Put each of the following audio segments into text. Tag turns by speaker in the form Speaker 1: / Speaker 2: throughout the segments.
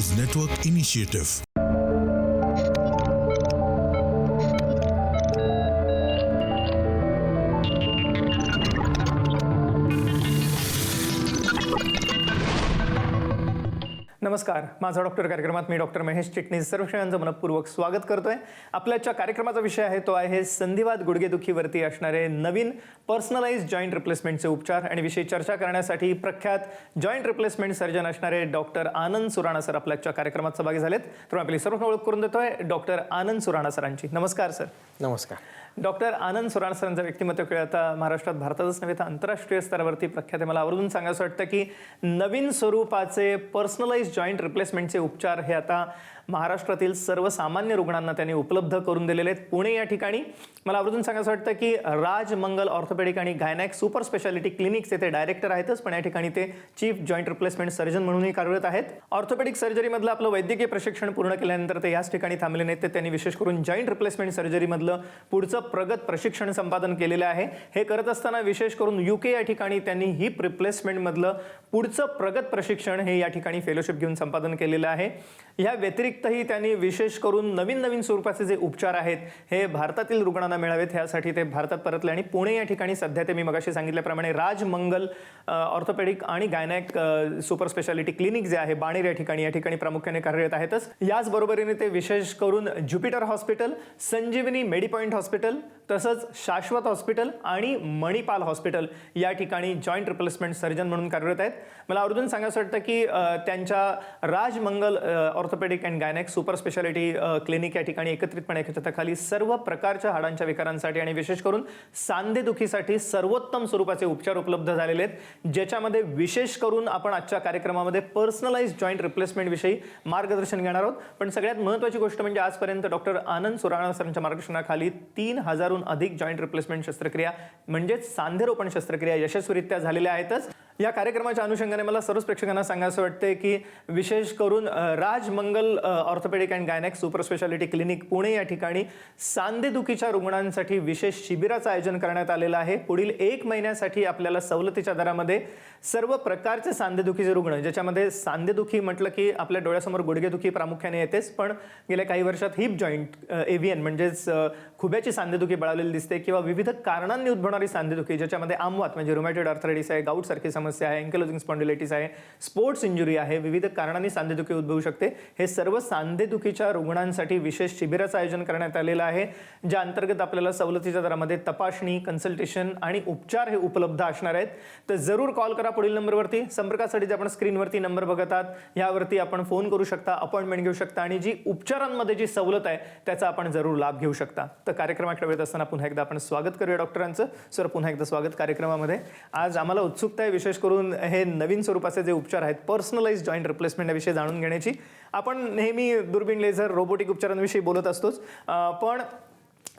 Speaker 1: News Network Initiative.
Speaker 2: नमस्कार, माझा doctor कार्यक्रमात मी डॉक्टर महेश चिटणीस सर्व श्रेयांचं मनपूर्वक स्वागत करतोय. आपल्याच्या कार्यक्रमाचा विषय आहे तो आहे संधिवात गुडघेदुखीवरती असणारे नवीन पर्सनलाइज्ड जॉईंट रिप्लेसमेंटचे उपचार. आणि विषयी चर्चा करण्यासाठी प्रख्यात जॉईंट रिप्लेसमेंट सर्जन असणारे डॉक्टर आनंद सुराणा सर आपल्याच्या कार्यक्रमात सहभागी झालेत. तर आपली सर्व ओळख करून देतोय डॉक्टर आनंद सुराणा सरांची. नमस्कार सर.
Speaker 3: नमस्कार.
Speaker 2: डॉक्टर आनंद सुराणा सरांचं व्यक्तिमत्व आता महाराष्ट्रात, भारतातच नव्हे तर आंतरराष्ट्रीय स्तरावरती प्रख्यात आहे. मला आवर्जून सांगायचं वाटतं की नवीन स्वरूपाचे पर्सनलाइज्ड जॉईंट रिप्लेसमेंटचे उपचार हे आता महाराष्ट्रातील सर्वसामान्य रुग्णांना त्यांनी उपलब्ध करून दिलेले आहेत. पुणे या ठिकाणी मला आवर्जून सांगायचं वाटतं की राज मंगल ऑर्थोपेडिक आणि गायनॅक सुपर स्पेशालिटी क्लिनिक्स येथे डायरेक्टर आहेतच, पण या ठिकाणी ते चीफ जॉईंट रिप्लेसमेंट सर्जन म्हणूनही कार्यरत आहेत. ऑर्थोपेडिक सर्जरीमधलं आपलं वैद्यकीय प्रशिक्षण पूर्ण केल्यानंतर ते याच ठिकाणी थांबले नाहीत. ते त्यांनी विशेष करून जॉईंट रिप्लेसमेंट सर्जरीमधलं पुढचं प्रगत प्रशिक्षण संपादन केलेलं आहे. हे करत असताना विशेष करून UK या ठिकाणी त्यांनी हिप रिप्लेसमेंटमधलं पुढचं प्रगत प्रशिक्षण हे या ठिकाणी फेलोशिप घेऊन संपादन केलेलं आहे. या व्यतिरिक्तही त्यांनी विशेष करून नवीन स्वरूपाचे जे उपचार आहेत हे भारतातील रुग्णांना मिळावेत यासाठी ते भारतात परतले आणि पुणे या ठिकाणी सध्या ते मी मगाशी सांगितल्याप्रमाणे राज मंगल ऑर्थोपेडिक आणि गायनॅक सुपर स्पेशालिटी क्लिनिक जे आहे बाणेर या ठिकाणी प्रामुख्याने कार्यरत आहेतच. याच बरोबरीने ते विशेष करून ज्युपिटर हॉस्पिटल, संजीवनी मेडिपॉइंट हॉस्पिटल, तसंच शाश्वत हॉस्पिटल आणि मणिपाल हॉस्पिटल या ठिकाणी जॉईंट रिप्लेसमेंट सर्जन म्हणून कार्यरत आहेत. मला आवर्जून सांगायचं वाटतं की त्यांच्या Raj Mangal orthopaedic and gynaec super speciality clinic या ठिकाणी एकत्रितपणे एका छताखाली सर्व प्रकारच्या हाडांच्या विकारांसाठी आणि विशेष करून सांधेदुखीसाठी सर्वोत्तम स्वरूपाचे उपचार उपलब्ध झालेले आहेत, ज्याच्यामध्ये विशेष करून आपण आजच्या कार्यक्रमामध्ये पर्सनलाइज्ड जॉईंट रिप्लेसमेंट विषयी मार्गदर्शन घेणार आहोत. पण सगळ्यात महत्त्वाची गोष्ट म्हणजे आजपर्यंत डॉक्टर आनंद सुराणा सरांच्या मार्गदर्शनाखाली 3000हून अधिक जॉईंट रिप्लेसमेंट शस्त्रक्रिया म्हणजेच सांधेरोपण शस्त्रक्रिया यशस्वीरित्या झालेल्या आहेतच. या कार्यक्रमाच्या अनुषंगाने मला सर्वच प्रेक्षकांना सांगायचं वाटते की विशेष करून Raj Mangal orthopaedic and gynaec super speciality clinic Pune या ठिकाणी सांधेदुखीच्या रुग्णांसाठी विशेष शिबिराचं आयोजन करण्यात आलेलं आहे. पुढील 1 महिन्यासाठी आपल्याला सवलतीच्या दरामध्ये सर्व प्रकारचे सांधेदुखीचे रुग्ण, ज्याच्यामध्ये सांधेदुखी म्हटलं की आपल्या डोळ्यासमोर गुडघेदुखी प्रामुख्याने येतेच, पण गेल्या काही वर्षात हिप जॉईंट एव्हियन म्हणजेच खुब्याची सांधेदुखी बळावलेली दिसते किंवा विविध कारणांनी उद्भवणारी सांधेदुखी, ज्याच्यामध्ये आमवात म्हणजे रुमॅटॉइड आर्थरायटिस आहे, गाऊट सारखी समस्या आहे, एन्किलोजिंग स्पॉन्डिलायटिस आहे, स्पोर्ट्स इंजुरी आहे, विविध कारणांनी सांधेदुखी उद्भवू शकते. हे सर्व सांधेदुखीच्या रुग्णांसाठी विशेष शिबिराचं आयोजन करण्यात आलेलं आहे, ज्या अंतर्गत आपल्याला सवलतीच्या दरामध्ये तपासणी, कन्सल्टेशन आणि उपचार हे उपलब्ध असणार आहेत. तर जरूर कॉल करा पुढील नंबरवरती. संपर्कासाठी जे आपण स्क्रीनवरती नंबर बघत आहात यावरती आपण फोन करू शकता, अपॉइंटमेंट घेऊ शकता आणि जी उपचारांमध्ये जी सवलत आहे त्याचा आपण जरूर लाभ घेऊ शकता. तर कार्यक्रमाकडे वेळेत असताना पुन्हा एकदा आपण स्वागत करूया डॉक्टरांचं. सर, पुन्हा एकदा स्वागत कार्यक्रमामध्ये. आज आम्हाला उत्सुकता आहे विशेष करून हे नवीन स्वरूपाचे जे उपचार आहेत पर्सनलाइज्ड जॉईंट रिप्लेसमेंट याविषयी जाणून घेण्याची. आपण नेहमी दुर्बीण, लेझर, रोबोटिक उपचारांविषयी बोलत असतोच, पण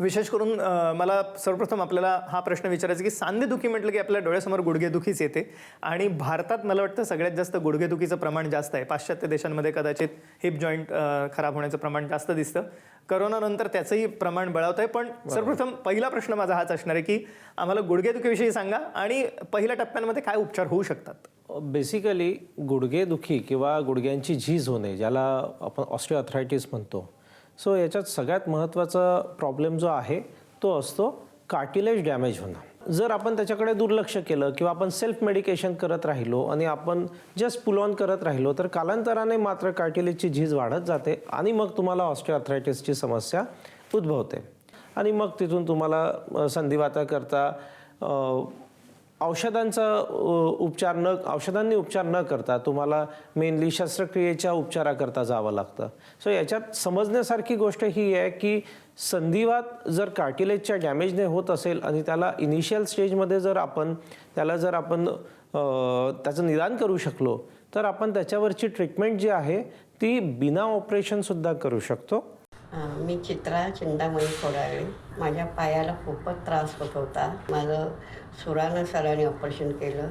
Speaker 2: विशेष करून मला सर्वप्रथम आपल्याला हा प्रश्न विचारायचा की सांधेदुखी म्हटलं की आपल्या डोळ्यासमोर गुडघेदुखीच येते आणि भारतात मला वाटतं सगळ्यात जास्त गुडघेदुखीचं प्रमाण जास्त आहे. पाश्चात्य देशांमध्ये कदाचित हिप जॉईंट खराब होण्याचं प्रमाण जास्त दिसतं. करोनानंतर त्याचंही प्रमाण बळावत आहे. पण सर्वप्रथम पहिला प्रश्न माझा हाच असणार आहे की आम्हाला गुडघेदुखीविषयी सांगा आणि पहिल्या टप्प्यांमध्ये काय उपचार होऊ शकतात.
Speaker 3: बेसिकली गुडघेदुखी किंवा गुडघ्यांची झीज होणे, ज्याला आपण ऑस्टिओआर्थरायटिस म्हणतो, सो याच्यात सगळ्यात महत्त्वाचा प्रॉब्लेम जो आहे तो असतो कार्टिलेज डॅमेज होणं. जर आपण त्याच्याकडे दुर्लक्ष केलं किंवा आपण सेल्फ मेडिकेशन करत राहिलो आणि आपण जस्ट पुल ऑन करत राहिलो तर कालांतराने मात्र कार्टिलेजची झीज वाढत जाते आणि मग तुम्हाला ऑस्टिओआर्थरायटिसची समस्या उद्भवते. आणि मग तिथून तुम्हाला संधिवाताकरता औषधांनी उपचार न करता तुम्हाला मेनली शस्त्रक्रियेच्या उपचाराकरता जावं लागतं. सो याच्यात समजण्यासारखी गोष्ट ही आहे की संधिवात जर कार्टिलेजच्या डॅमेजने होत असेल आणि त्याला इनिशियल स्टेजमध्ये जर आपण त्याचं निदान करू शकलो तर आपण त्याच्यावरची ट्रीटमेंट जी आहे ती बिना ऑपरेशनसुद्धा करू शकतो.
Speaker 4: मी चित्रा चिंतामणी खोडाळे. माझ्या पायाला खूपच त्रास होत होता. माझं सुराणा सरांनी ऑपरेशन केलं.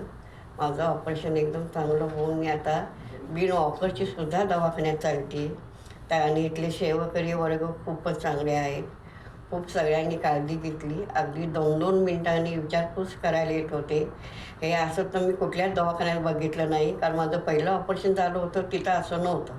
Speaker 4: माझं ऑपरेशन एकदम चांगलं होऊन मी आता बिन ऑफरची सुद्धा दवाखान्यात चालते. आणि इथले सेवकरी वर्ग खूपच चांगले आहेत. खूप सगळ्यांनी काळजी घेतली. अगदी 2-2 मिनिटांनी विचारपूस करायला येत होते. हे असं तर मी कुठल्याच दवाखान्यात बघितलं नाही, कारण माझं पहिलं ऑपरेशन झालं होतं तिथं असं नव्हतं.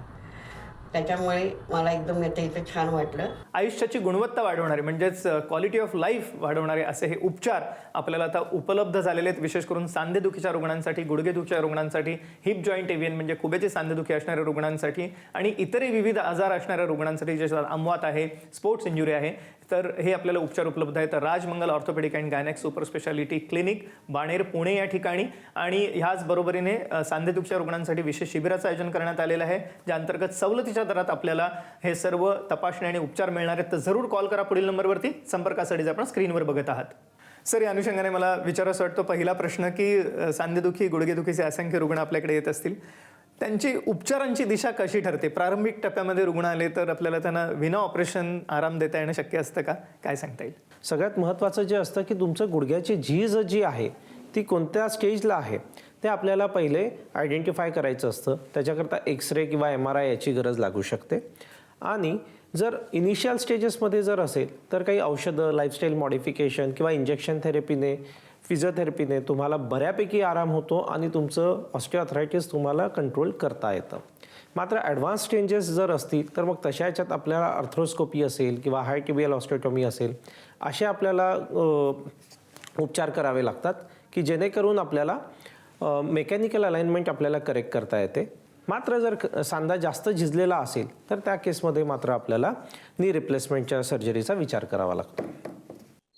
Speaker 4: त्याच्यामुळे मला एकदम इथं छान वाटलं.
Speaker 2: आयुष्याची गुणवत्ता वाढवणारे म्हणजेच क्वालिटी ऑफ लाईफ वाढवणारे असे हे उपचार आपल्याला आता उपलब्ध झालेले आहेत. विशेष करून सांधेदुखीच्या रुग्णांसाठी, गुडघेदुखीच्या रुग्णांसाठी, हिप जॉईंट एव्हियन म्हणजे खुबेची सांधेदुखी असणाऱ्या रुग्णांसाठी आणि इतरही विविध आजार असणाऱ्या रुग्णांसाठी, जसे अमवात आहे, स्पोर्ट्स इंजुरी आहे, तर हे आपल्याला उपचार उपलब्ध आहेत Rajmangal orthopaedic and gynaec super speciality clinic, Baner, Pune या ठिकाणी. आणि ह्याच बरोबरीने सांधेदुखीच्या रुग्णांसाठी विशेष शिबिराचं आयोजन करण्यात आलेलं आहे, ज्या अंतर्गत सवलतीच्या दरात आपल्याला हे सर्व तपासणी आणि उपचार मिळणार आहेत. तर जरूर कॉल करा पुढील नंबरवरती. संपर्कासाठी आपण स्क्रीनवर बघत आहात. सर, या अनुषंगाने मला विचारायचं वाटतं पहिला प्रश्न की सांधेदुखी, गुडघेदुखीचे असंख्य रुग्ण आपल्याकडे येत असतील, त्यांची उपचारांची दिशा कशी ठरते? प्रारंभिक टप्प्यामध्ये रुग्ण आले तर आपल्याला त्यांना विना ऑपरेशन आराम देता येणं शक्य असतं का? काय सांगता येईल?
Speaker 3: सगळ्यात महत्त्वाचं जे असतं की तुमचं गुडघ्याची झीज जी आहे ती कोणत्या स्टेजला आहे ते आपल्याला पहिले आयडेंटिफाय करायचं असतं. त्याच्याकरता एक्सरे किंवा MRI याची गरज लागू शकते. आणि जर इनिशियल स्टेजेसमध्ये जर असेल तर काही औषधं, लाईफस्टाईल मॉडिफिकेशन किंवा इंजेक्शन थेरपीने, फिजिओथेरपीने तुम्हाला बऱ्यापैकी आराम होतो आणि तुमचं ऑस्टिओआर्थरायटिस तुम्हाला कंट्रोल करता येतं. मात्र ॲडव्हान्स स्टेजेस जर असतील तर मग तशा ह्याच्यात आपल्याला आर्थ्रोस्कोपी असेल किंवा हाय टिबियल ऑस्टिओटॉमी असेल, असे आपल्याला उपचार करावे लागतात की जेणेकरून आपल्याला मेकॅनिकल अलाइनमेंट आपल्याला करेक्ट करता येते. मात्र जर सांधा जास्त झिजलेला असेल तर त्या केसमध्ये मात्र आपल्याला नी रिप्लेसमेंटच्या सर्जरीचा विचार करावा लागतो.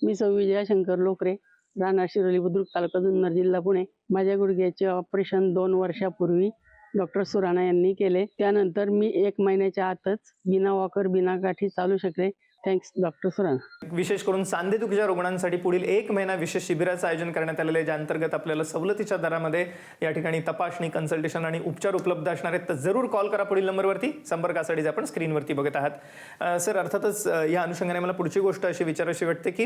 Speaker 1: मी सौ विजया शंकर लोकरे, राहणार शिरोली बुद्रुक, तालुका जुन्नर, जिल्हा पुणे. माझ्या गुडघ्याचे ऑपरेशन 2 वर्षापूर्वी डॉक्टर सुराणा यांनी केले. त्यानंतर मी 1 महिन्याच्या आतच बिना वॉकर, बिना गाठी चालू शकले. Thanks doctor Surana.
Speaker 2: विशेष करून सांधेदुखीच्या रुग्णांसाठी पुढील 1 महिना विशेष शिबिराचं आयोजन करण्यात आलेलं आहे, ज्या अंतर्गत आपल्याला सवलतीच्या दरामध्ये या ठिकाणी तपासणी, कन्सल्टेशन आणि उपचार उपलब्ध असणार आहेत. तर जरूर कॉल करा पुढील नंबरवरती. संपर्कासाठी आपण स्क्रीनवरती बघत आहात. सर, अर्थातच या अनुषंगाने मला पुढची गोष्ट अशी विचारायची वाटते की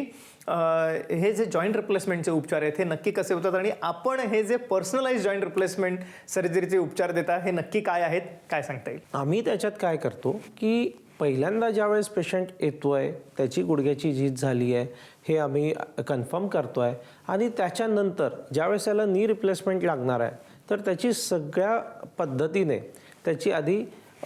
Speaker 2: हे जे जॉईंट रिप्लेसमेंटचे उपचार आहेत हे नक्की कसे होतात आणि आपण हे जे पर्सनलाइज जॉईंट रिप्लेसमेंट सर्जरीचे उपचार देता हे नक्की काय आहेत, काय सांगता येईल?
Speaker 3: आम्ही त्याच्यात काय करतो की पहिल्यांदा ज्यावेळेस पेशंट येतोय, त्याची गुडघ्याची झीज झाली आहे हे आम्ही कन्फर्म करतोय आणि त्याच्यानंतर ज्यावेळेस त्याला नी रिप्लेसमेंट लागणार आहे तर त्याची सगळ्या पद्धतीने त्याची आधी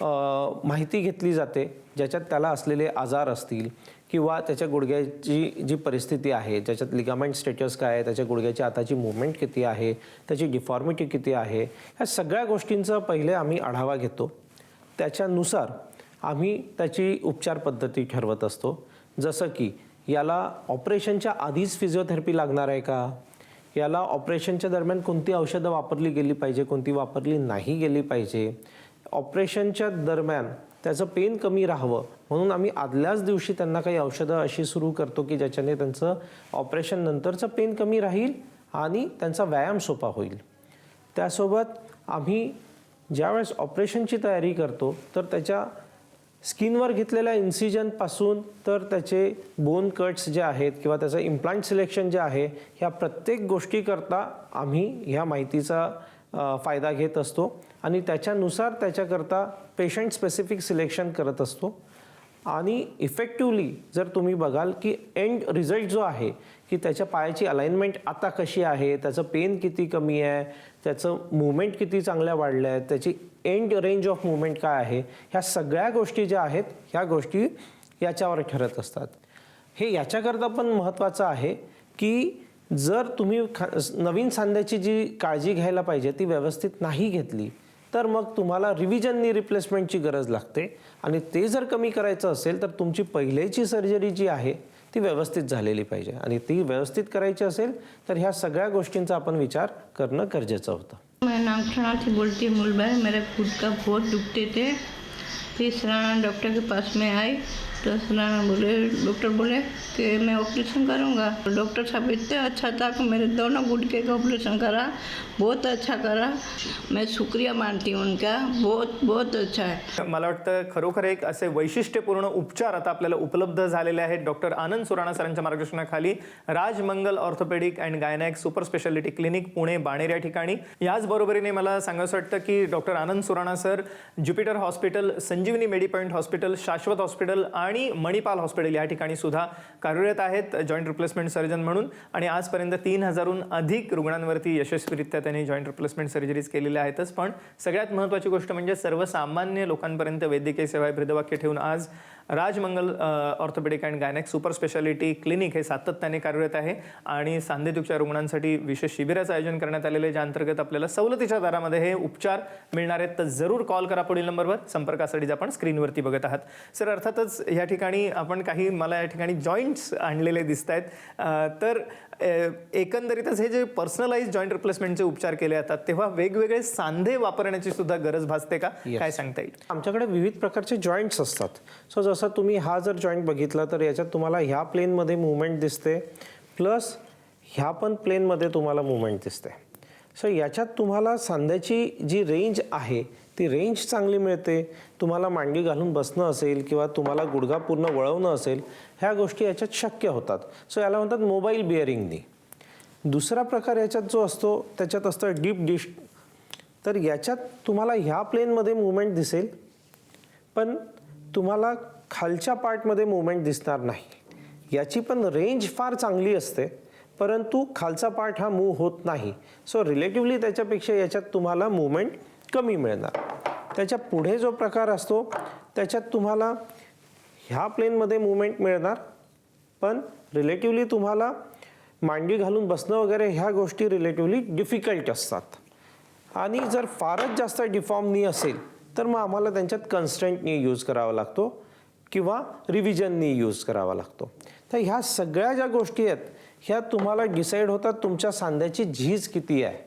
Speaker 3: माहिती घेतली जाते, ज्याच्यात त्याला असलेले आजार असतील किंवा त्याच्या गुडघ्याची जी परिस्थिती आहे, ज्याच्यात लिगामेंट स्टेटस काय आहे, त्याच्या गुडघ्याची आताची मूवमेंट किती आहे, त्याची डिफॉर्मिटी किती आहे, ह्या सगळ्या गोष्टींचा पहिले आम्ही आढावा घेतो. त्याच्यानुसार आम्ही त्याची उपचार पद्धती ठरवत असतो. जसं की याला ऑपरेशनच्या आधीच फिजिओथेरपी लागणार आहे का, याला ऑपरेशनच्या दरम्यान कोणती औषधं वापरली गेली पाहिजे, कोणती वापरली नाही गेली पाहिजे, ऑपरेशनच्या दरम्यान त्याचं पेन कमी राहावं म्हणून आम्ही आदल्याच दिवशी त्यांना काही औषधं अशी सुरू करतो की ज्याच्याने त्यांचं ऑपरेशन नंतरचं पेन कमी राहील आणि त्यांचा व्यायाम सोपा होईल. त्यासोबत आम्ही ज्यावेळेस ऑपरेशनची तयारी करतो तर त्याच्या स्किनवर घेतलेल्या इन्सिजनपासून तर त्याचे बोन कट्स जे आहेत किंवा त्याचं इम्प्लांट सिलेक्शन जे आहे, ह्या प्रत्येक गोष्टीकरता आम्ही ह्या माहितीचा फायदा घेत असतो आणि त्याच्यानुसार त्याच्याकरता पेशंट स्पेसिफिक सिलेक्शन करत असतो. आणि इफेक्टिवली जर तुम्ही बघाल की एंड रिझल्ट जो आहे की त्याच्या पायाची अलाइनमेंट आता कशी आहे, त्याचं पेन किती कमी आहे, त्याचं मूवमेंट किती चांगल्या वाढल्या आहेत, त्याची एंड रेंज ऑफ मूवमेंट काय आहे, ह्या सगळ्या गोष्टी ज्या आहेत ह्या गोष्टी याच्यावर ठरत असतात. हे याच्याकरता पण महत्त्वाचं आहे की जर तुम्ही नवीन सांध्याची जी काळजी घ्यायला पाहिजे ती व्यवस्थित नाही घेतली तर मग तुम्हाला रिव्हिजन नी रिप्लेसमेंटची गरज लागते आणि ते जर कमी करायचं असेल तर तुमची पहिलेची सर्जरी जी आहे ती व्यवस्थित झालेली पाहिजे आणि ती व्यवस्थित करायची असेल तर ह्या सगळ्या गोष्टींचा आपण विचार करणं गरजेचं होतं.
Speaker 5: मैं नागठाणा से बोलती हूँ मूलबाई. मेरे खुद का बहुत दुखते थे. फिर सराना डॉक्टर के पास में आई तो सराना डॉक्टर बोले कि मैं ऑपरेशन करूँगा. डॉक्टर साहब इतने अच्छा था कि मेरे दोनों गुटके का ऑपरेशन करा, बहुत अच्छा करा. मैं शुक्रिया मानती हूँ उनका, बहुत बहुत अच्छा है.
Speaker 2: मला वाटतं खरोखर एक असे वैशिष्ट्यपूर्ण उपचार आता आपल्याला उपलब्ध झालेले आहेत. डॉक्टर आनंद सुराणा सरांच्या मार्गदर्शनाखाली Rajmangal orthopaedic and gynaec super speciality clinic, Pune, Baner या ठिकाणी. याच बरोबरीने मला सांगायचं वाटतं की डॉक्टर आनंद सुराणा सर ज्युपिटर हॉस्पिटल, संजीवनी मेडिपॉइंट हॉस्पिटल, शाश्वत हॉस्पिटल आणि मणिपाल हॉस्पिटल या ठिकाणी सुद्धा कार्यरत आहेत जॉईंट रिप्लेसमेंट सर्जन म्हणून, आणि आजपर्यंत 3000हून अधिक रुग्णांवरती यशस्वीरित्या त्यांनी जॉईंट रिप्लेसमेंट सर्जरीज केलेल्या आहेतच. पण सगळ्यात महत्त्वाची गोष्ट म्हणजे सर्वसामान्य लोकांपर्यंत वैद्यकीय सेवा हे ब्रीदवाक्य ठेवून आज Rajmangal orthopaedic and gynaec super speciality clinic हे सातत्याने कार्यरत आहे आणि सांधेदुखीच्या रुग्णांसाठी विशेष शिबिराचं आयोजन करण्यात आलेलं आहे, ज्या अंतर्गत आपल्याला सवलतीच्या दरामध्ये हे उपचार मिळणार आहेत. तर जरूर कॉल करा पुढील नंबरवर, संपर्कासाठी आपण स्क्रीनवरती बघत आहात. सर, अर्थातच या ठिकाणी आपण काही मला या ठिकाणी जॉईंट्स आणलेले दिसत आहेत, तर एकंदरीतच हे जे पर्सनलाइज जॉईंट रिप्लेसमेंटचे उपचार केले जातात तेव्हा वेगवेगळे सांधे वापरण्याची सुद्धा गरज भासते का, काय सांगता येईल?
Speaker 3: आमच्याकडे विविध प्रकारचे जॉईंट्स असतात. सो जसं तुम्ही हा जर जॉईंट बघितला तर याच्यात तुम्हाला ह्या प्लेनमध्ये मुवमेंट दिसते, प्लस ह्या पण प्लेनमध्ये तुम्हाला मुवमेंट दिसते. सो याच्यात तुम्हाला सांध्याची जी रेंज आहे ती रेंज चांगली मिळते. तुम्हाला मांडी घालून बसणं असेल किंवा तुम्हाला गुडघा पूर्ण वळवणं असेल, ह्या गोष्टी याच्यात शक्य होतात. सो याला म्हणतात मोबाईल बिअरिंग नी. दुसरा प्रकार याच्यात जो असतो त्याच्यात असतं डीप डिश. तर याच्यात तुम्हाला ह्या प्लेनमध्ये मुवमेंट दिसेल, पण तुम्हाला खालच्या पार्टमध्ये मुवमेंट दिसणार नाही. याची पण रेंज फार चांगली असते, परंतु खालचा पार्ट हा मूव्ह होत नाही. सो रिलेटिव्हली त्याच्यापेक्षा याच्यात तुम्हाला मुवमेंट कमी मिळणार. त्याच्या पुढे जो प्रकार असतो त्याच्यात तुम्हाला ह्या प्लेनमध्ये मुवमेंट मिळणार, पण रिलेटिव्हली तुम्हाला मांडी घालून बसणं वगैरे ह्या गोष्टी रिलेटिव्हली डिफिकल्ट असतात. आणि जर फारच जास्त डिफॉर्म नी असेल तर मग आम्हाला त्यांच्यात कन्स्ट्रेंट नी यूज करावा लागतो किंवा रिव्हिजन नी यूज करावा लागतो. तर ह्या सगळ्या ज्या गोष्टी आहेत ह्या तुम्हाला डिसाईड होतात तुमच्या सांध्याची झीज किती आहे,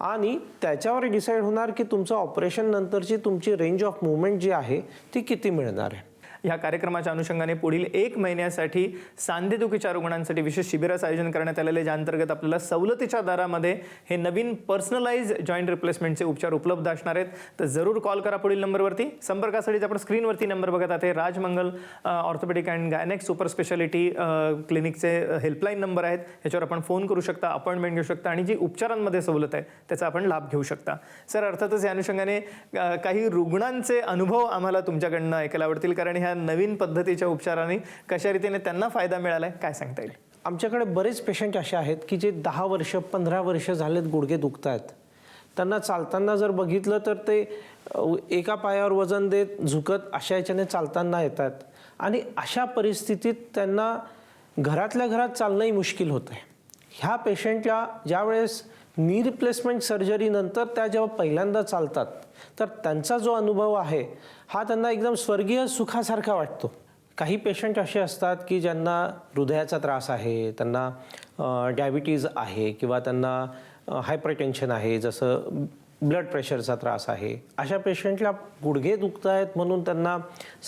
Speaker 3: आणि त्याच्यावर डिसाईड होणार की तुमचं ऑपरेशन नंतरची तुमची रेंज ऑफ मुवमेंट जी आहे ती किती मिळणार आहे.
Speaker 2: या कार्यक्रमाच्या अनुषंगाने पुढील 1 महिन्यासाठी सांधेदुखीच्या रुग्णांसाठी विशेष शिबिराचं आयोजन करण्यात आलेलं आहे, ज्या अंतर्गत आपल्याला सवलतीच्या दरामध्ये हे नवीन पर्सनलाइज जॉईंट रिप्लेसमेंटचे उपचार उपलब्ध असणार आहेत. तर जरूर कॉल करा पुढील नंबरवरती. संपर्कासाठी आपण स्क्रीनवरती नंबर बघत आहात. हे Rajmangal orthopaedic and gynaec super speciality क्लिनिकचे हेल्पलाईन नंबर आहेत. ह्याच्यावर आपण फोन करू शकता, अपॉइंटमेंट घेऊ शकता आणि जी उपचारांमध्ये सवलत आहे त्याचा आपण लाभ घेऊ शकता. सर, अर्थातच या अनुषंगाने काही रुग्णांचे अनुभव आम्हाला तुमच्याकडनं ऐकायला आवडतील, कारण ह्या नवीन पद्धतीच्या उपचाराने कशा रीतीने त्यांना फायदा मिळालाय, काय सांगता येईल?
Speaker 3: आमच्याकडे बरेच पेशंट असे आहेत की जे 10 वर्ष 15 वर्ष झालेत गुडघे दुखत आहेत. त्यांना चालताना जर बघितलं तर ते एका पायावर वजन देत झुकत अशा याच्याने चालताना येतात, आणि अशा परिस्थितीत त्यांना घरातल्या घरात चालणंही मुश्किल होतं आहे. ह्या पेशंटला ज्यावेळेस नी रिप्लेसमेंट सर्जरीनंतर त्या जेव्हा पहिल्यांदा चालतात तर त्यांचा जो अनुभव आहे हा त्यांना एकदम स्वर्गीय सुखासारखा वाटतो. काही पेशंट असे असतात की ज्यांना हृदयाचा त्रास आहे, त्यांना डायबिटीज आहे किंवा त्यांना हायपरटेन्शन आहे, जसं ब्लड प्रेशरचा त्रास आहे. अशा पेशंटला गुडघे दुखत आहेत म्हणून त्यांना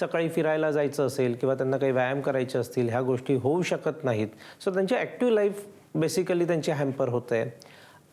Speaker 3: सकाळी फिरायला जायचं असेल किंवा त्यांना काही व्यायाम करायचे असतील, ह्या गोष्टी होऊ शकत नाहीत. सो त्यांची ॲक्टिव्ह लाईफ बेसिकली त्यांची हॅम्पर होते.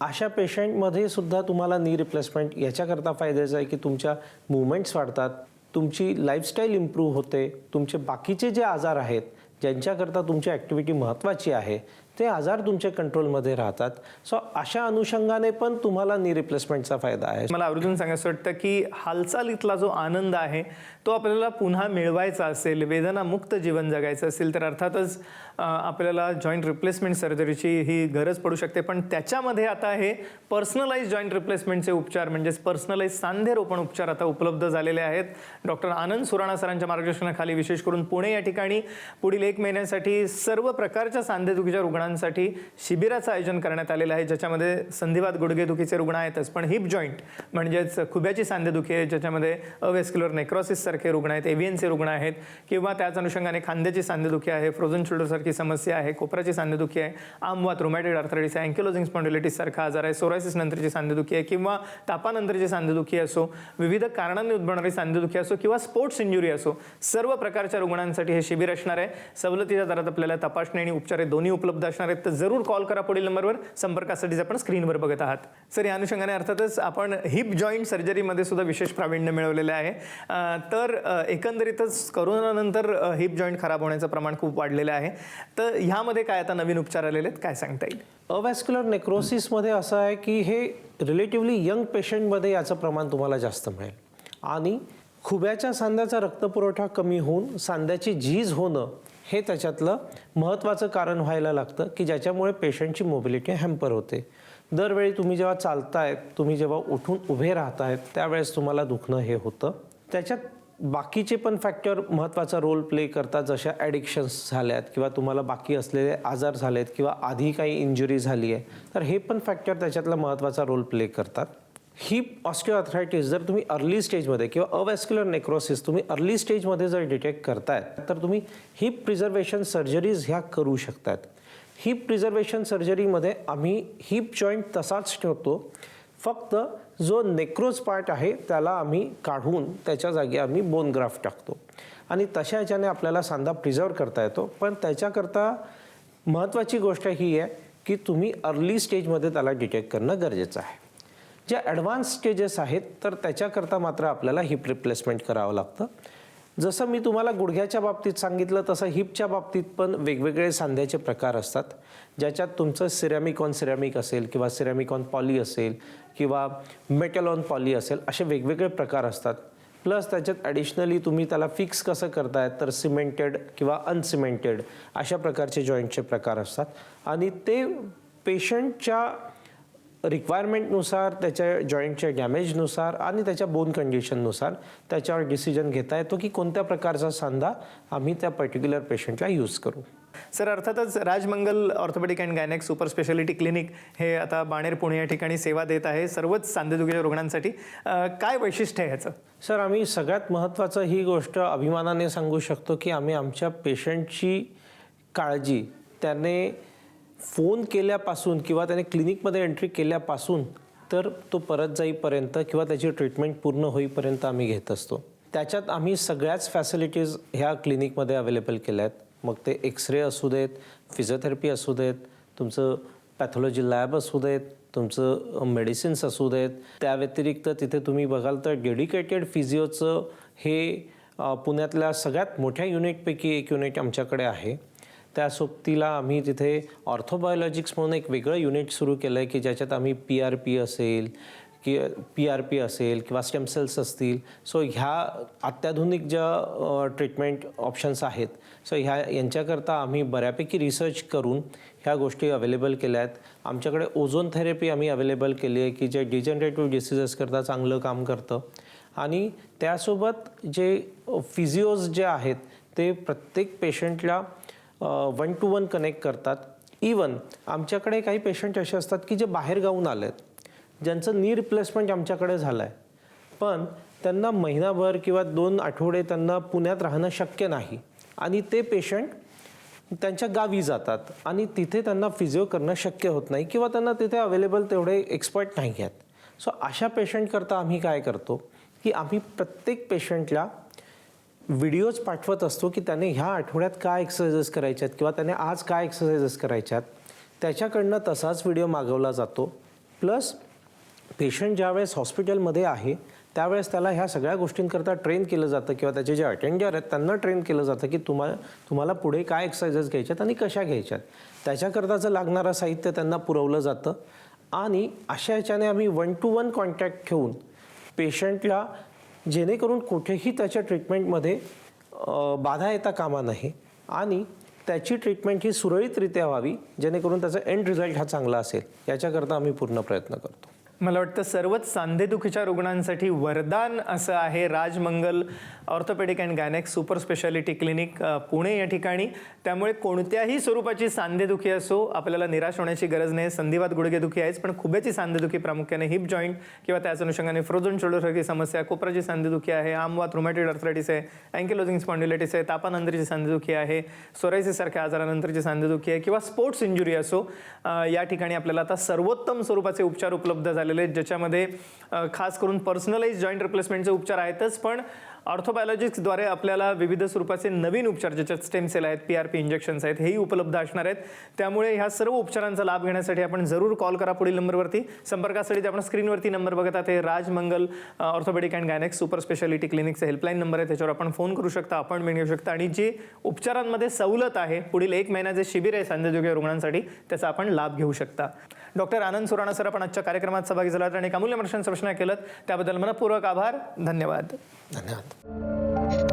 Speaker 3: अशा पेशंटमध्ये सुद्धा तुम्हाला नी रिप्लेसमेंट याच्याकरता फायद्याचं आहे की तुमच्या मुवमेंट्स वाढतात, तुमची लाईफस्टाईल इम्प्रूव्ह होते, तुमचे बाकीचे जे आजार आहेत ज्यांच्याकरता तुमची ॲक्टिव्हिटी महत्त्वाची आहे ते आजार तुमच्या कंट्रोलमध्ये राहतात. सो अशा अनुषंगाने पण तुम्हाला नी रिप्लेसमेंटचा फायदा आहे.
Speaker 2: मला आवर्जून सांगायचं वाटतं की हालचालीतला जो आनंद आहे तो आपल्याला पुन्हा मिळवायचा असेल, वेदनामुक्त जीवन जगायचं असेल तर अर्थातच आपल्याला जॉईंट रिप्लेसमेंट सर्जरीची ही गरज पडू शकते. पण त्याच्यामध्ये आता हे पर्सनलाइज जॉईंट रिप्लेसमेंटचे उपचार म्हणजेच पर्सनलाइज सांधेरोपण उपचार आता उपलब्ध झालेले आहेत. डॉक्टर आनंद सुराणा सरांच्या मार्गदर्शनाखाली विशेष करून पुणे या ठिकाणी पुढील 1 महिन्यासाठी सर्व प्रकारच्या सांधेदुखीच्या रुग्णांसाठी शिबिराचं आयोजन करण्यात आलेलं आहे, ज्याच्यामध्ये संधिवात गुडघेदुखीचे रुग्ण आहेतच, पण हिप जॉईंट म्हणजेच खुब्याची सांधेदुखी आहे, ज्याच्यामध्ये अवेस्क्युलर नेक्रोसिस सारखे रुग्ण आहेत, एव्हीएनचे रुग्ण आहेत, किंवा त्याच अनुषंगाने खांद्याची सांधेदुखी आहे, फ्रोझन शोल्डरसारखी समस्या आहे, कोपराची सांधेदुखी आहे, आमवात, रुमॅटिड आर्थरायटिस आहे, अँकिलोजिंग स्पॉन्डिलायटिस सारखा आजार आहे, सोरायसिस नंतरची सांधेदुखी आहे, किंवा तापानंतरची सांधेदुखी असो, विविध कारणांनी उद्भवणारी सांधेदुखी असो किंवा स्पोर्ट्स इंजुरी असो, सर्व प्रकारच्या रुग्णांसाठी हे शिबिर असणार आहे. सवलतीच्या दरात आपल्याला तपासणी आणि उपचार दोन्ही उपलब्ध असणार आहेत. तर जरूर कॉल करा पुढील नंबरवर. संपर्कासाठी आपण स्क्रीनवर बघत आहात. सर, या अनुषंगाने अर्थातच आपण हिप जॉईंट सर्जरीमध्ये सुद्धा विशेष प्रावीण्य मिळवलेलं आहे. तर एकंदरीतच कोरोनानंतर हिप जॉईंट खराब होण्याचं प्रमाण खूप वाढलेलं आहे. तर ह्यामध्ये काय आता नवीन उपचार आलेले आहेत, काय सांगता येईल?
Speaker 3: अवॅस्क्युलर नेक्रोसिसमध्ये असं आहे की हे रिलेटिव्हली यंग पेशंटमध्ये याचं प्रमाण तुम्हाला जास्त मिळेल, आणि खुब्याच्या सांध्याचा रक्तपुरवठा कमी होऊन सांध्याची झीज होणं हे त्याच्यातलं महत्त्वाचं कारण व्हायला लागतं की ज्याच्यामुळे पेशंटची मोबिलिटी हॅम्पर होते. दरवेळी तुम्ही जेव्हा चालतायत, तुम्ही जेव्हा उठून उभे राहतायत त्यावेळेस तुम्हाला दुखणं हे होतं. त्याच्यात बाकीचे पण फॅक्टर महत्त्वाचा रोल प्ले करतात, जशा ॲडिक्शन्स झाल्यात किंवा तुम्हाला बाकी असलेले आजार झालेत किंवा आधी काही इंजुरी झाली आहे, तर हे पण फॅक्टर त्याच्यातला महत्त्वाचा रोल प्ले करतात. हिप ऑस्टिओआर्थरायटिस जर तुम्ही अर्ली स्टेजमध्ये किंवा अवॅस्क्युलर नेक्रोसिस तुम्ही अर्ली स्टेजमध्ये जर डिटेक्ट करतायत तर तुम्ही हिप प्रिझर्वेशन सर्जरीज ह्या करू शकतात. हिप प्रिझर्वेशन सर्जरीमध्ये आम्ही हिप जॉईंट तसाच ठेवतो, फक्त जो नेक्रोज पार्ट आहे त्याला आम्ही काढून त्याच्या जागी आम्ही बोन ग्राफ्ट टाकतो आणि तशा ह्याच्याने आपल्याला सांधा प्रिझर्व करता येतो. पण त्याच्याकरता महत्त्वाची गोष्ट ही आहे की तुम्ही अर्ली स्टेजमध्ये त्याला डिटेक्ट करणं गरजेचं आहे. ज्या ॲडव्हान्स स्टेजेस आहेत तर त्याच्याकरता मात्र आपल्याला हिप रिप्लेसमेंट करावं लागतं. जसं मी तुम्हाला गुडघ्याच्या बाबतीत सांगितलं तसं हिपच्या बाबतीत पण वेगवेगळे सांध्याचे प्रकार असतात, ज्याच्यात तुमचं सिरॅमिक ऑन सिरॅमिक असेल किंवा सिरॅमिक ऑन पॉली असेल किंवा मेटल ऑन पॉली असेल, असे वेगवेगळे प्रकार असतात. प्लस त्याच्यात ॲडिशनली तुम्ही त्याला फिक्स कसं करताय तर सिमेंटेड किंवा अनसिमेंटेड अशा प्रकारचे जॉईंटचे प्रकार असतात आणि ते पेशंटच्या रिक्वायरमेंटनुसार, त्याच्या जॉईंटच्या डॅमेजनुसार आणि त्याच्या बोन कंडिशननुसार त्याच्यावर डिसिजन घेता येतो की कोणत्या प्रकारचा सांधा आम्ही त्या पर्टिक्युलर पेशंटला यूज करू.
Speaker 2: सर, अर्थातच Rajmangal orthopaedic and gynaec super speciality clinic हे आता बाणेर पुणे या ठिकाणी सेवा देत आहे सर्वच सांधेदुखीच्या रुग्णांसाठी. काय वैशिष्ट्य आहे ह्याचं?
Speaker 3: सर, आम्ही सगळ्यात महत्त्वाचं ही गोष्ट अभिमानाने सांगू शकतो की आम्ही आमच्या पेशंटची काळजी त्याने फोन केल्यापासून किंवा त्याने क्लिनिकमध्ये एंट्री केल्यापासून तर तो परत जाईपर्यंत किंवा त्याची ट्रीटमेंट पूर्ण होईपर्यंत आम्ही घेत असतो. त्याच्यात आम्ही सगळ्याच फॅसिलिटीज ह्या क्लिनिकमध्ये अवेलेबल केल्या आहेत. मग ते एक्सरे असू देत, फिजिओथेरपी असू देत, तुमचं पॅथॉलॉजी लॅब असू देत, तुमचं मेडिसिन्स असू देत. त्या व्यतिरिक्त तिथे तुम्ही बघाल तर डेडिकेटेड फिजिओचं हे पुण्यातल्या सगळ्यात मोठ्या युनिटपैकी एक युनिट आमच्याकडे आहे. त्या सोबतीला आम्ही तिथे ऑर्थोबायोलॉजिक्स म्हणून एक वेगळं युनिट सुरू केलं आहे की ज्याच्यात आम्ही PRP असेल की PRP असेल किंवा स्टेम सेल्स असतील. सो ह्या अत्याधुनिक ज्या ट्रीटमेंट ऑप्शन्स आहेत, सो यांच्याकरता आम्ही बऱ्यापैकी रिसर्च करून ह्या गोष्टी अवेलेबल केल्या आहेत. आमच्याकडे ओझोन थेरपी आम्ही अवेलेबल केली आहे की जे डिजनरेटिव्ह डिसीजेसकरता चांगलं काम करतं आणि त्यासोबत जे फिजिओज जे आहेत ते प्रत्येक पेशंटला 1-to-1 कनेक्ट करतात. इवन आमच्याकडे काही पेशंट असे असतात की जे बाहेर गावून आले आहेत, ज्यांचं नी रिप्लेसमेंट आमच्याकडे झालं आहे, पण त्यांना महिनाभर किंवा 2 आठवडे त्यांना पुण्यात राहणं शक्य नाही आणि ते पेशंट त्यांच्या गावी जातात आणि तिथे त्यांना फिजिओ करणं शक्य होत नाही किंवा त्यांना तिथे अवेलेबल तेवढे एक्सपर्ट नाही आहेत. सो अशा पेशंटकरता आम्ही काय करतो की आम्ही प्रत्येक पेशंटला व्हिडिओज पाठवत असतो की त्याने ह्या आठवड्यात काय एक्सरसाइजेस करायच्या आहेत किंवा त्याने आज काय एक्सरसाइजेस करायच्या आहेत, त्याच्याकडनं तसाच व्हिडिओ मागवला जातो. प्लस पेशंट ज्यावेळेस हॉस्पिटलमध्ये आहे त्यावेळेस त्याला ह्या सगळ्या गोष्टींकरता ट्रेन केलं जातं किंवा त्याचे जे अटेंडर आहेत त्यांना ट्रेन केलं जातं की तुम्हाला पुढे काय एक्सरसाइजेस घ्यायच्यात आणि कशा घ्यायच्यात, त्याच्याकरताचं लागणारं साहित्य त्यांना पुरवलं जातं. आणि अशा ह्याच्याने आम्ही 1-to-1 कॉन्टॅक्ट ठेवून पेशंटला जेणेकरून कुठेही त्याच्या ट्रीटमेंटमध्ये बाधा येता कामा नये आणि त्याची ट्रीटमेंट ही सुरळीतरित्या व्हावी, जेणेकरून त्याचा एंड रिझल्ट हा चांगला असेल, याच्याकरता आम्ही पूर्ण प्रयत्न करतो.
Speaker 2: मला वाटतं सर्वच सांधेदुखीच्या रुग्णांसाठी वरदान असं आहे Rajmangal orthopaedic and gynaec super speciality clinic Pune या ठिकाणी. त्यामुळे कोणत्याही स्वरूपाची सांधेदुखी असो आपल्याला निराश होण्याची गरज नाही. संधिवात गुडघेदुखी आहेच, पण खुब्याची सांधेदुखी प्रामुख्याने हिप जॉईंट किंवा त्याच अनुषंगाने फ्रोझन शोल्डरसारखी समस्या, कोपराची सांधेदुखी आहे, आमवात रुमॅटॉइड आर्थरायटिस आहे, अँकिलोजिंग स्पॉन्डिलायटिस आहे, तापानंतरची सांधेदुखी आहे, सोरायसिस सारख्या आजारानंतरची सांधेदुखी आहे किंवा स्पोर्ट्स इंजुरी असो, या ठिकाणी आपल्याला आता सर्वोत्तम स्वरूपाचे उपचार उपलब्ध झालेले आहेत, ज्याच्यामध्ये खास करून पर्सनलाइज जॉईंट रिप्लेसमेंटचे उपचार आहेतच, पण ऑर्थोबायोलॉजिक्सद्वारे आपल्याला विविध स्वरूपाचे नवीन उपचार ज्याच्यात स्टेम सेल आहेत, PRP इंजेक्शन्स आहेत, हेही उपलब्ध असणार आहेत. त्यामुळे ह्या सर्व उपचारांचा लाभ घेण्यासाठी आपण जरूर कॉल करा पुढील नंबरवरती. संपर्कासाठी आपण स्क्रीनवरती नंबर बघत आहात, हे Rajmangal orthopaedic and gynaec super speciality क्लिनिकचा हेल्पलाईन नंबर आहे, त्याच्यावर आपण फोन करू शकता, अपॉइंटमेंट घेऊ शकता आणि जी उपचारांमध्ये सवलत आहे, पुढील 1 महिना जे शिबिर आहे सांधेदुखी रुग्णांसाठी, त्याचा आपण लाभ घेऊ शकता. डॉक्टर आनंद सुराणा सर, आपण आजच्या कार्यक्रमात सहभागी झालात आणि अमूल्य मार्गदर्शन केलं त्याबद्दल मनपूर्वक आभार. धन्यवाद.
Speaker 3: धन्यवाद.
Speaker 2: धन्यवाद.